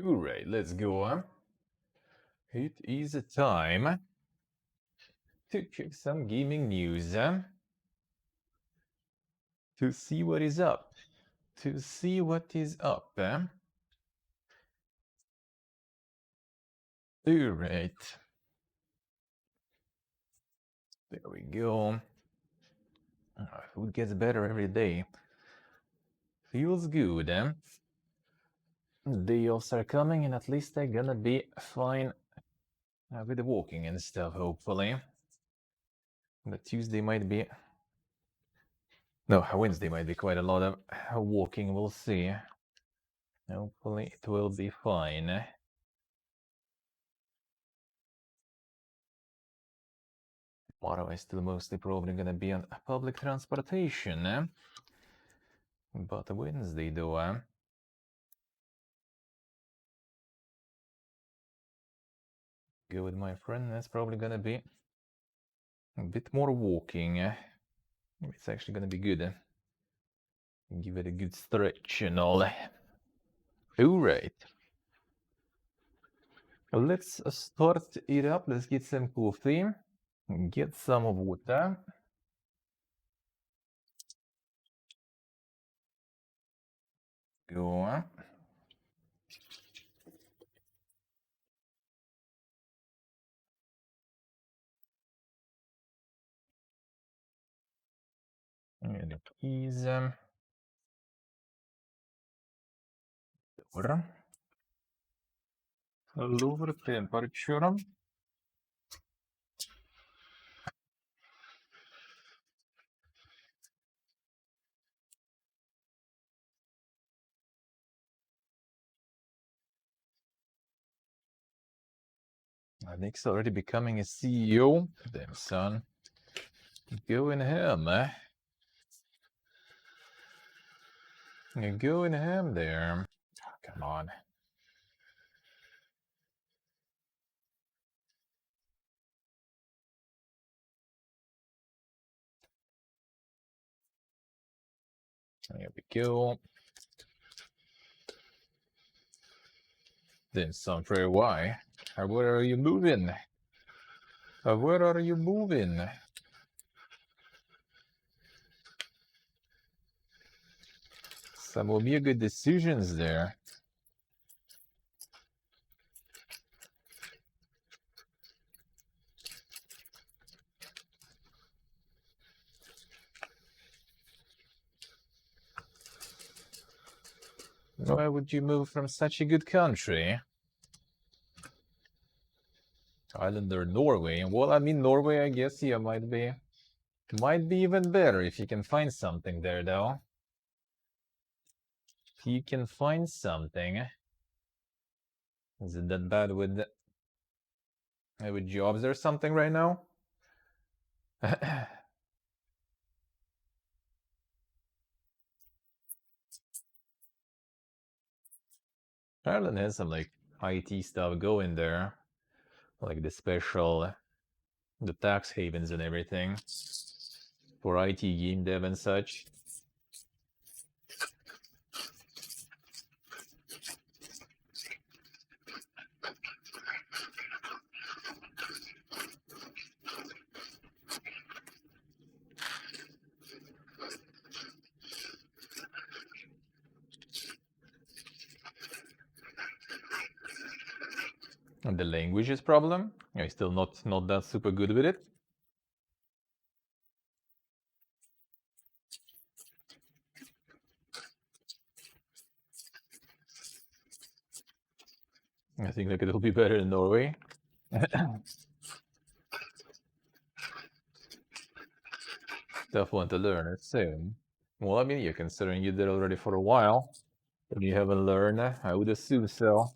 Alright, let's go. It is time to check some gaming news. To see what is up. To see what is up. Alright. There we go. Food gets better every day. Feels good. Day offs are coming, and at least they're gonna be fine with the walking and stuff, hopefully. But Tuesday might be... No, Wednesday might be quite a lot of walking, we'll see. Hopefully it will be fine. Tomorrow is still mostly probably gonna be on public transportation. But Wednesday though, go with my friend, that's probably gonna be a bit more walking. It's actually gonna be good. Give it a good stretch and all. Alright. Let's start it up. Let's get some coffee. Get some water. Go. And the keys. Lower temperature. Nick's already becoming a CEO. Damn, son. Going ham, eh? You're going ham there. Oh, come on. There we go. Then some for why? Where are you moving? Where are you moving? Some will be good decisions there. Why would you move from such a good country? Ireland or Norway? Well, I mean, Norway, I guess, yeah, might be even better if you can find something there, though. If you can find something. Is it that bad with jobs or something right now? Ireland has some like IT stuff going there, like the tax havens and everything for IT game dev and such. And the languages problem, I'm still not that super good with it. I think like it'll be better in Norway. Tough one to learn it soon. Well, I mean, you're considering you did already for a while, and you haven't learned. I would assume so.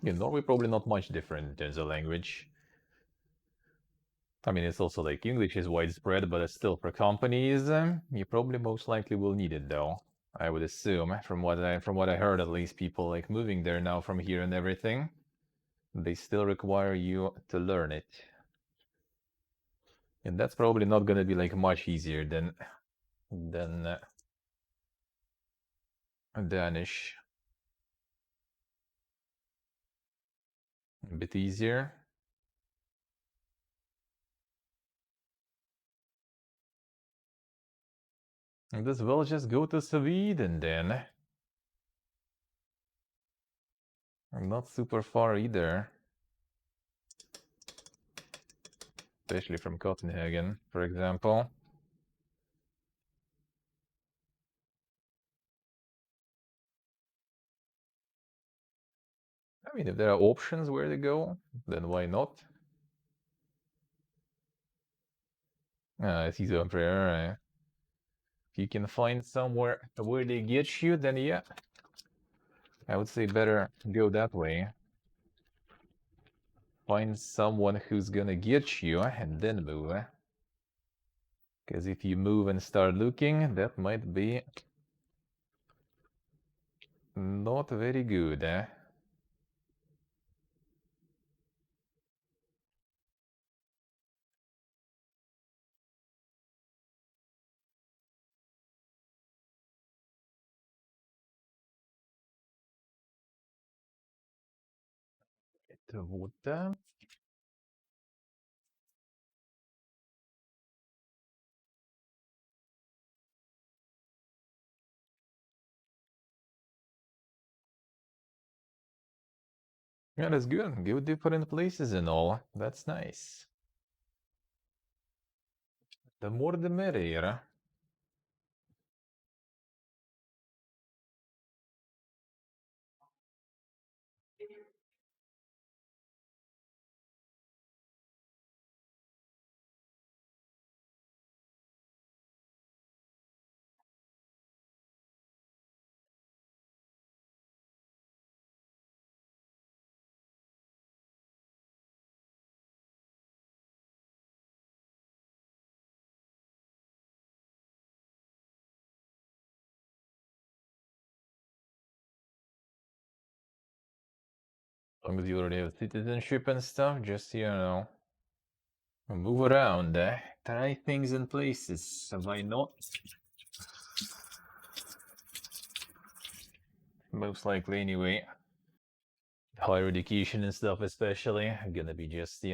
In Norway, probably not much different in terms of language. I mean, it's also like English is widespread, but it's still for companies. You probably most likely will need it, though. I would assume, from what I heard, at least people like moving there now from here and everything, they still require you to learn it. And that's probably not going to be like much easier than Then Danish, a bit easier. And as well just go to Sweden then. Not super far either. Especially from Copenhagen, for example. I mean, if there are options where to go, then why not? It's easy up there. If you can find somewhere where they get you, then yeah. I would say better go that way. Find someone who's gonna get you and then move. Because if you move and start looking, that might be not very good. Water. Yeah, that's good. Go different places and all. That's nice. The more the merrier. As long as you already have citizenship and stuff, just, move around, try things in places. Why not? Most likely, anyway. Higher education and stuff, especially, gonna be just,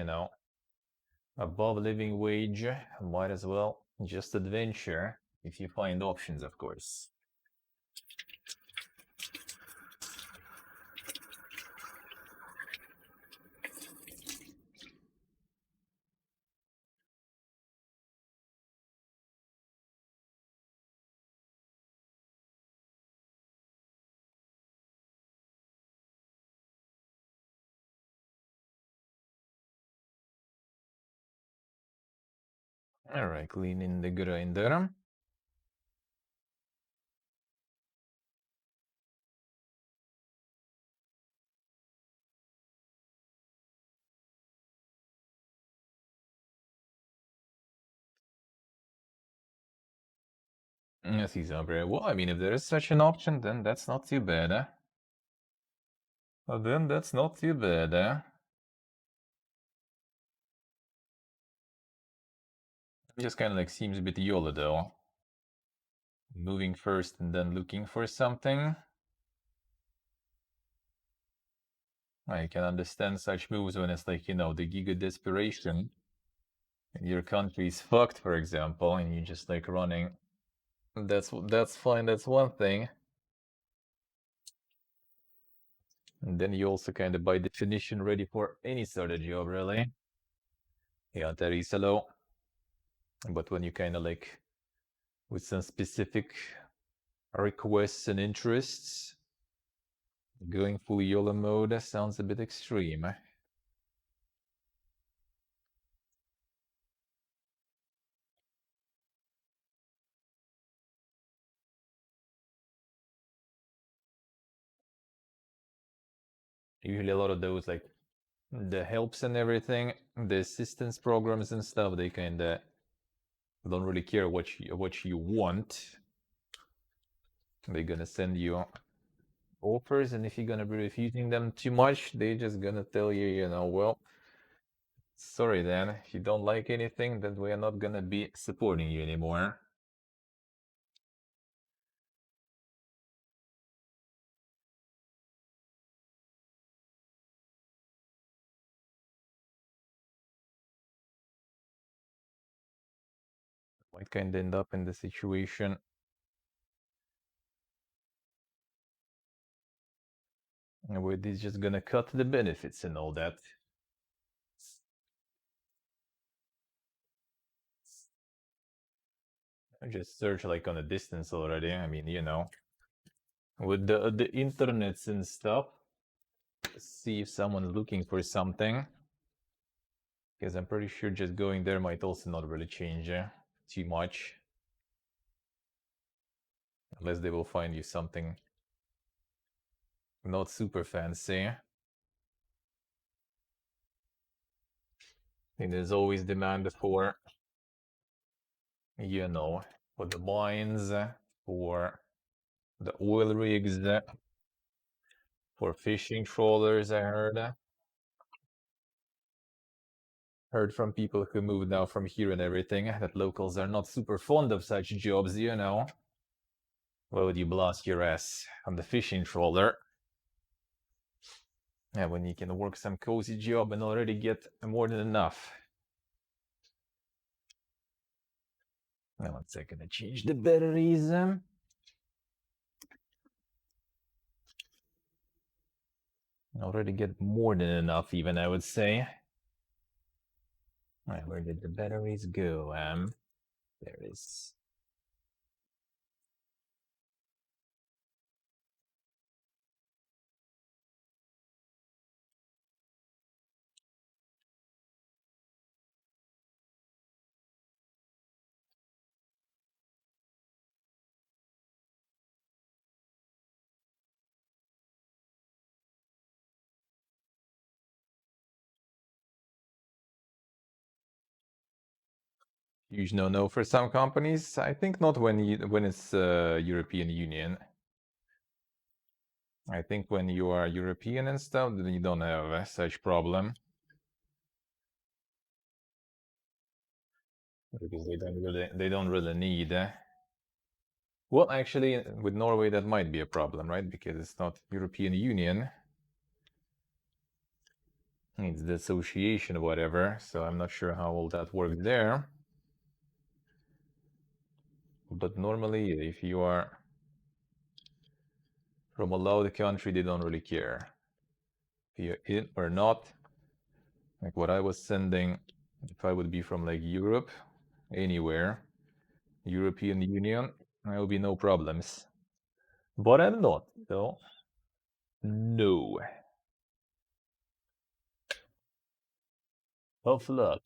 above living wage. Might as well just adventure if you find options, of course. All right, cleaning the grinder. Yes, he's very well. I mean, if there is such an option, then that's not too bad. Then that's not too bad. Just kind of like seems a bit YOLO though. Moving first and then looking for something. I can understand such moves when it's like, the giga desperation. And your country is fucked, for example, and you're just like running. That's fine, that's one thing. And then you also kind of by definition ready for any sort of job, really. Yeah, there is hello. But when you kind of like with some specific requests and interests, going full YOLO mode sounds a bit extreme. Usually a lot of those like the helps and everything, the assistance programs and stuff, they kind of don't really care what you want. They're gonna send you offers, and if you're gonna be refusing them too much, they're just gonna tell you, well, sorry then, if you don't like anything, then we are not gonna be supporting you anymore. Might kind of end up in the situation where he's just gonna cut the benefits and all that. I just search like on a distance already. I mean, you know, with the internets and stuff, see if someone's looking for something. Because I'm pretty sure just going there might also not really change too much. Unless they will find you something not super fancy. And there's always demand for, you know, for the mines, for the oil rigs, for fishing trawlers, I heard. Heard from people who moved now from here and everything that locals are not super fond of such jobs, you know. Why would you blast your ass on the fishing trawler? Yeah, when you can work some cozy job and already get more than enough. Now, 1 second, I change the batteries. Already get more than enough, even, I would say. All right, where did the batteries go? There it is. Huge no-no for some companies. I think not when it's European Union. I think when you are European and stuff, then you don't have such problem. Because they don't really need. Well, actually, with Norway that might be a problem, right? Because it's not European Union. It's the association or whatever. So I'm not sure how all that works there. But normally, if you are from a loud country, they don't really care if you're in or not. Like what I was sending, if I would be from like Europe, anywhere, European Union, there will be no problems. But I'm not, so no. Tough luck.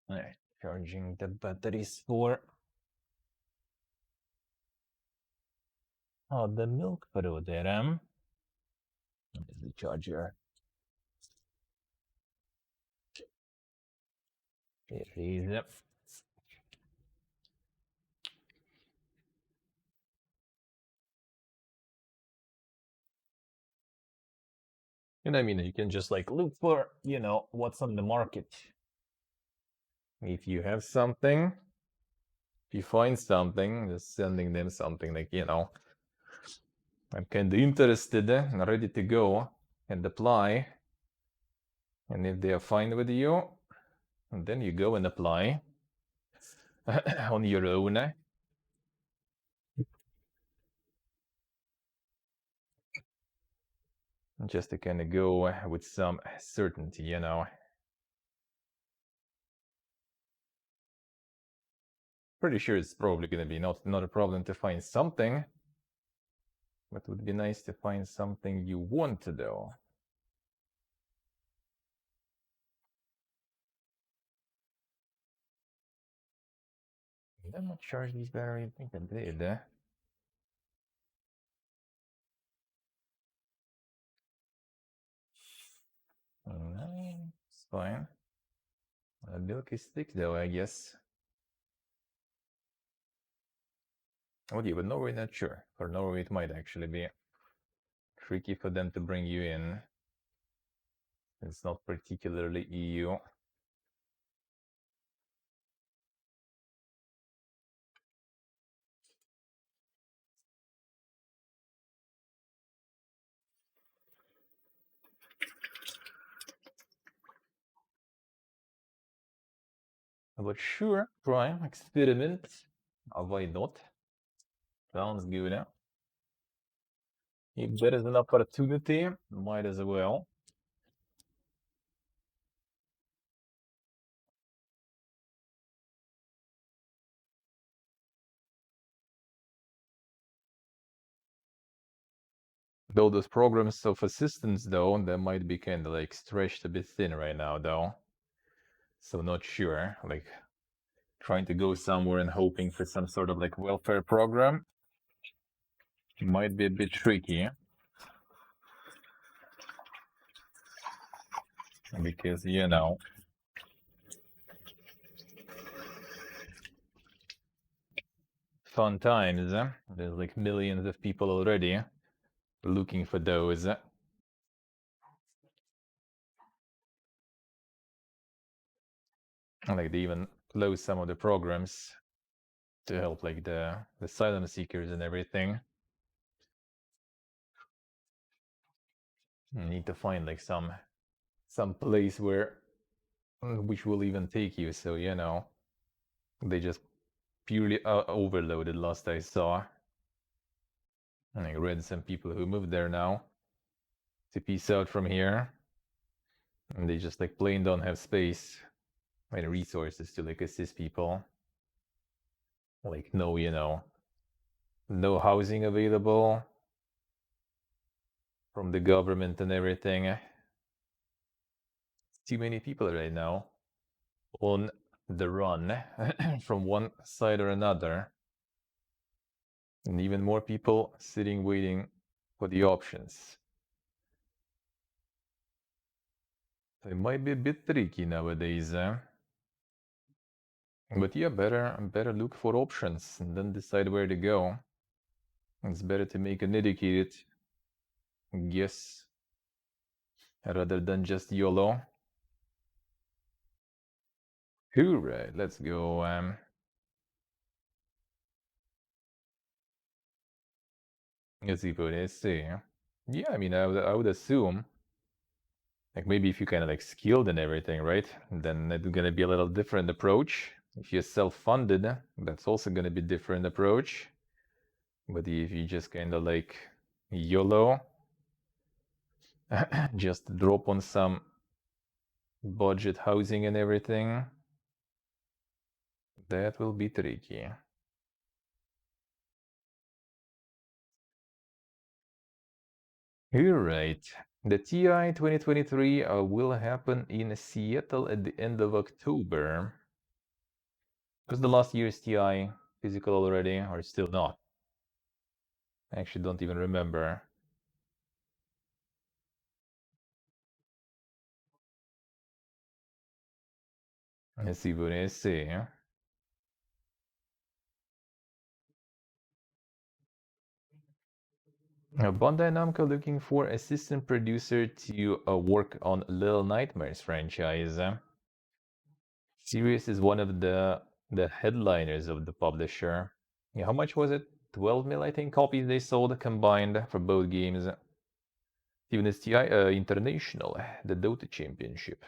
Alright, charging the batteries for the milk powder. There's the charger. There it is. And I mean, you can just like look for, you know, what's on the market. If you have something, if you find something, just sending them something like, you know, I'm kind of interested and ready to go and apply. And if they are fine with you, then you go and apply on your own. Just to kind of go with some certainty, you know. Pretty sure it's probably going to be not a problem to find something. But it would be nice to find something you want to do. Did I not charge these batteries? I think I did. It's fine. Milk is thick though, I guess. Oh yeah, but Norway, not sure. For Norway, it might actually be tricky for them to bring you in. It's not particularly EU. But sure, try, experiment. Why not? Sounds good. If there is an opportunity, might as well. Though those programs of assistance, though, they might be kind of like stretched a bit thin right now, though. So not sure. Like trying to go somewhere and hoping for some sort of like welfare program might be a bit tricky. Because, fun times. There's like millions of people already looking for those. Like they even close some of the programs to help like the asylum seekers and everything. You need to find like some place where which will even take you. So they just purely overloaded last I saw. And I read some people who moved there now to peace out from here, and they just like plain don't have space and resources to like assist people. Like no housing available from the government and everything. Too many people right now on the run from one side or another, and even more people sitting waiting for the options. So it might be a bit tricky nowadays. But yeah, better look for options and then decide where to go. It's better to make an educated guess rather than just YOLO. Alright, let's go. Let's see what I say. Yeah, I mean, I would assume, like maybe if you kind of like skilled and everything, right? Then it's gonna be a little different approach. If you're self-funded, that's also gonna be different approach. But if you just kind of like YOLO, just drop on some budget housing and everything, that will be tricky. You're right. The TI 2023 will happen in Seattle at the end of October. Was the last year's TI physical already, or still not? I actually don't even remember. Let's see what I see. Bandai Namco looking for assistant producer to work on Little Nightmares franchise. Series is one of the headliners of the publisher. Yeah, how much was it? 12 mil, I think, copies they sold combined for both games. Even STI International, the Dota Championship.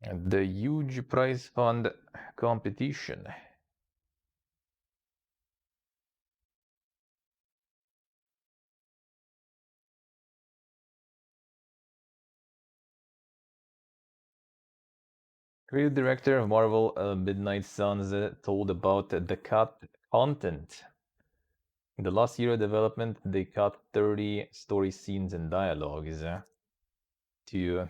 And the huge prize fund competition. Creative director of Marvel Midnight Suns told about the cut content. In the last year of development, they cut 30 story scenes and dialogues to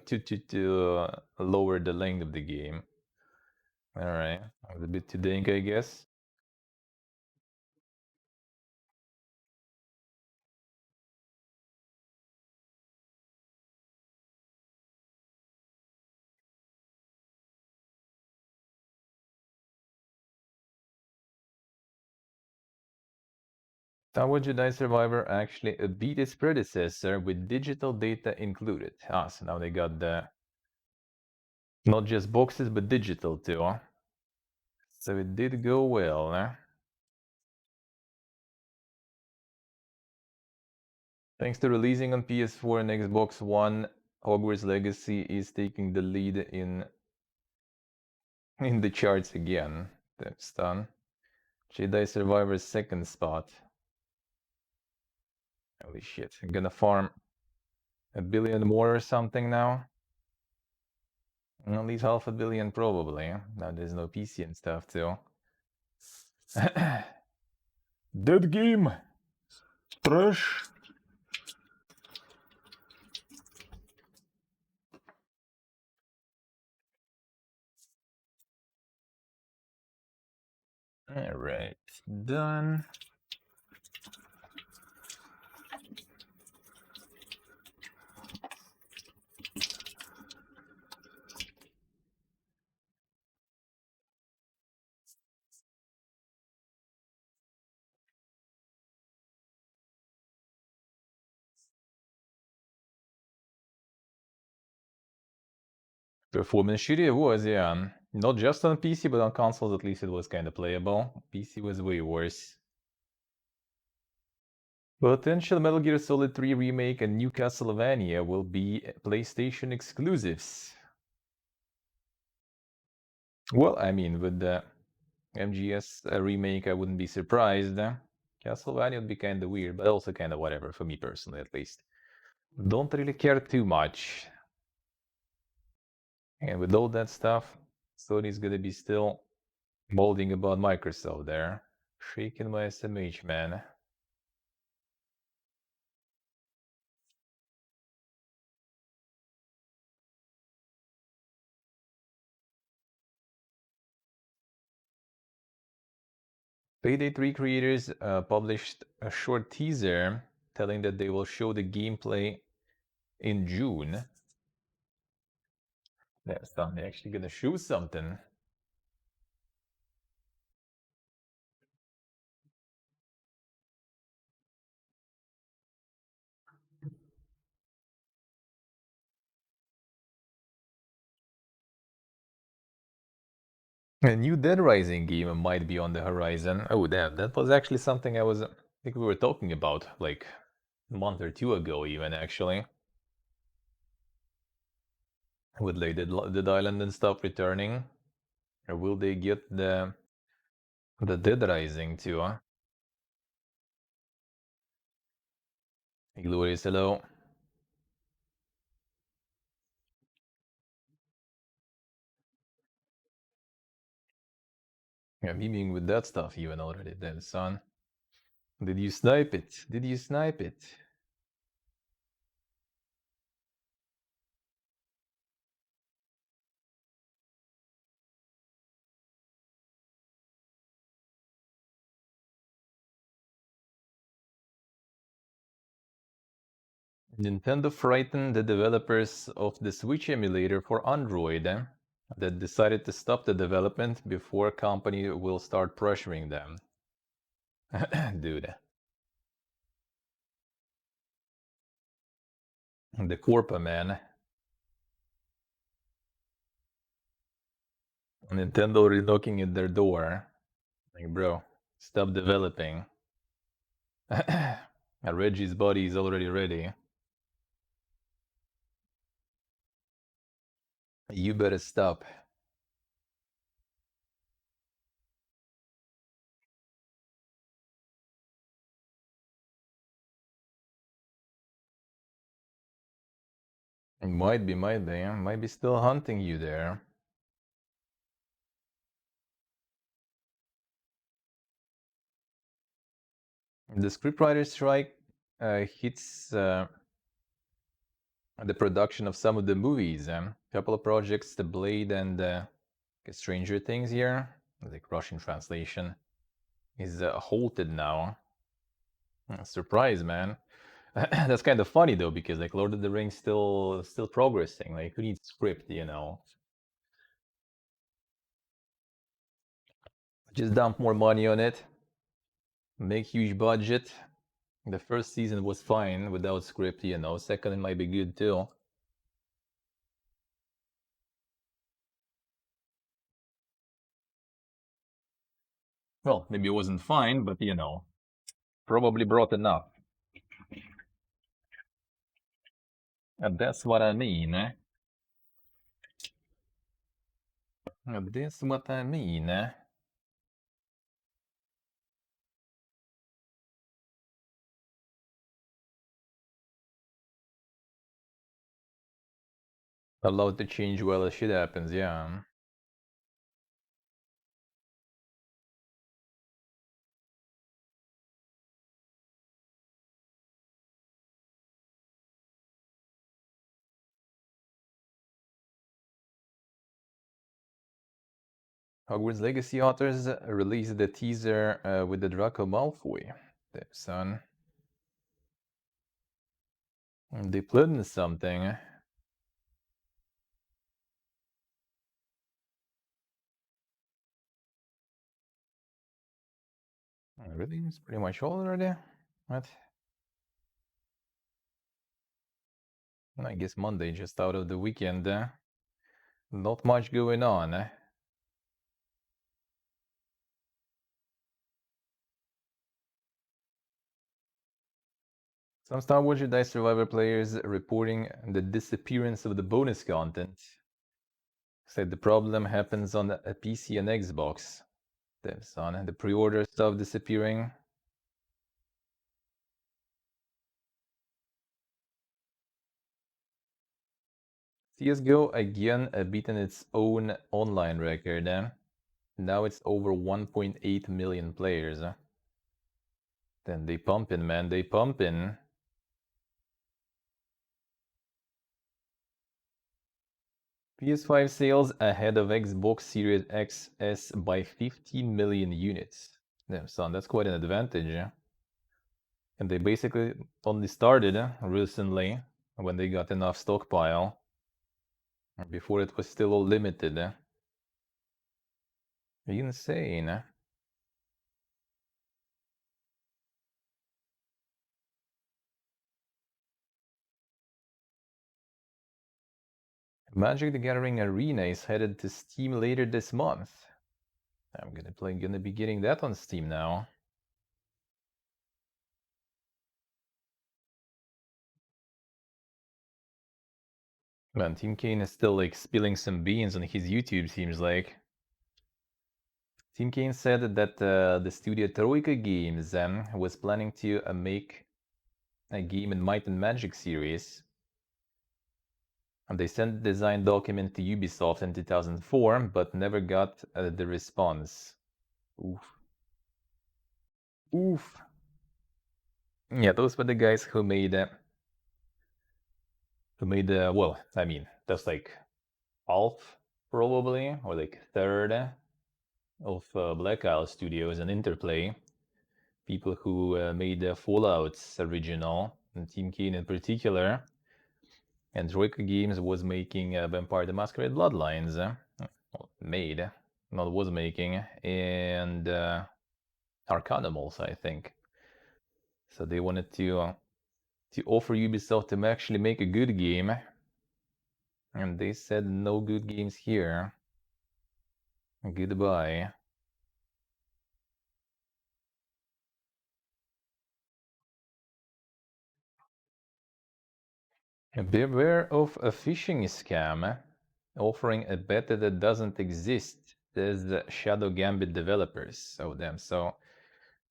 lower the length of the game. All right, a bit too dank, I guess. Tower Jedi Survivor actually beat its predecessor with digital data included. So now they got the not just boxes but digital too. So it did go well. Thanks to releasing on PS4 and Xbox One, Hogwarts Legacy is taking the lead in the charts again. That's done. Jedi Survivor's second spot. Holy shit, I'm gonna farm a billion more or something now. At least half a billion probably. Now there's no PC and stuff too. Dead game! Trash! Alright, done. Performance shitty it was, yeah. Not just on PC, but on consoles at least it was kinda playable. PC was way worse. Potential Metal Gear Solid 3 remake and new Castlevania will be PlayStation exclusives. Well, I mean, with the MGS remake, I wouldn't be surprised. Castlevania would be kinda weird, but also kinda whatever, for me personally at least. Don't really care too much. And with all that stuff, Sony's gonna be still molding about Microsoft there. Shaking my SMH, man. Payday 3 creators published a short teaser telling that they will show the gameplay in June. That's done. They're actually gonna show something. A new Dead Rising game might be on the horizon. Oh, damn. That was actually something I think we were talking about like a month or two ago, even actually. With like Dead Island and stuff returning. Or will they get the Dead Rising too, huh? Hey, Glorious, hello. Yeah, memeing with that stuff even already then, son. Did you snipe it? Did you snipe it? Nintendo frightened the developers of the Switch emulator for Android that decided to stop the development before company will start pressuring them. Dude. The Corpa, man. Nintendo already knocking at their door. Like, bro, stop developing. Reggie's body is already ready. You better stop. Might be, might be still hunting you there. The scriptwriter strike hits the production of some of the movies. Couple of projects, The Blade and Stranger Things here, like Russian translation, is halted now. Surprise, man. That's kind of funny though, because like Lord of the Rings still progressing. Like who needs script, you know? Just dump more money on it. Make huge budget. The first season was fine without script, you know. Second might be good too. Well, maybe it wasn't fine, but you know, probably brought enough. And that's what I mean. That's what I mean. Allowed to change while the shit happens, yeah. Hogwarts Legacy authors released the teaser with the Draco Malfoy. There, son. They planned something. Really? It's pretty much all already? What? I guess Monday, just out of the weekend. Not much going on. Some Star Wars Jedi Survivor players reporting the disappearance of the bonus content. Said the problem happens on a PC and Xbox. There's on the pre-order stuff disappearing. CSGO again beaten its own online record. Now it's over 1.8 million players. Then they pumping, man, they pumping. PS5 sales ahead of Xbox Series XS by 15 million units. Damn, son, that's quite an advantage. And they basically only started recently when they got enough stockpile. Before it was still all limited. Insane. Magic the Gathering Arena is headed to Steam later this month. I'm gonna be getting that on Steam now. Man, Team Kane is still like spilling some beans on his YouTube, seems like. Team Kane said that the studio Troika Games was planning to make a game in Might and Magic series. And they sent the design document to Ubisoft in 2004, but never got the response. Oof. Oof. Yeah, those were the guys who made well, I mean, that's like half probably, or like third of Black Isle Studios and Interplay. People who made the Fallout's original, and Team Kane in particular. And Troika Games was making Vampire the Masquerade Bloodlines. Well, made, not was making, and Arcanimals, I think. So they wanted to offer Ubisoft to actually make a good game, and they said no good games here. Goodbye. Beware of a phishing scam offering a beta that doesn't exist. There's the Shadow Gambit developers. Oh damn, so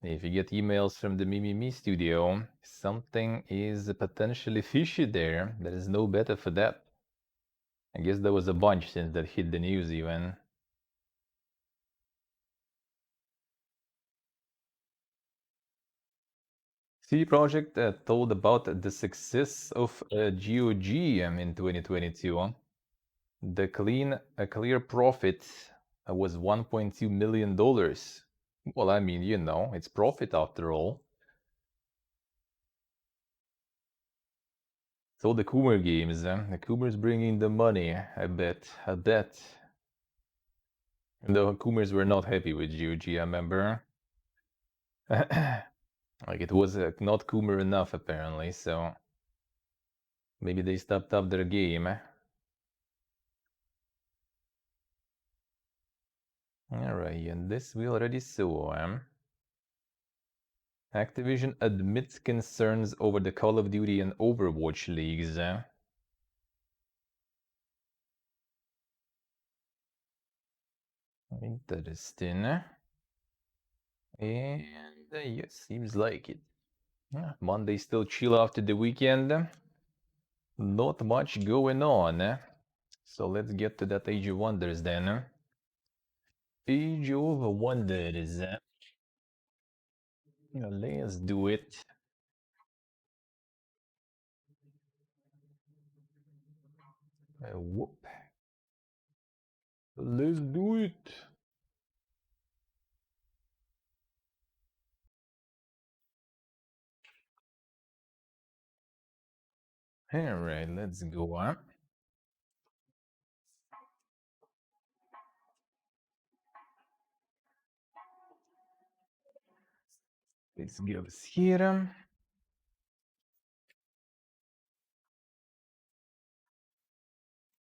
if you get emails from the Mimimi studio, something is potentially fishy there. There is no beta for that. I guess there was a bunch since that hit the news even. CD Projekt told about the success of GOG in 2022. The clear profit was $1.2 million. Well, I mean, you know, it's profit after all. So the Coomer games, the Coomers bringing the money, I bet. The Coomers were not happy with GOG, I remember. Like it was not Coomer enough apparently, so maybe they stepped up their game. Alright, and this we already saw. Activision admits concerns over the Call of Duty and Overwatch leagues. Interesting. And yes, seems like it. Yeah, Monday still chill after the weekend. Not much going on. So let's get to that Age of Wonders then. Age of Wonders. Let's do it. Whoop. Let's do it. Alright, let's go on. Let's go here.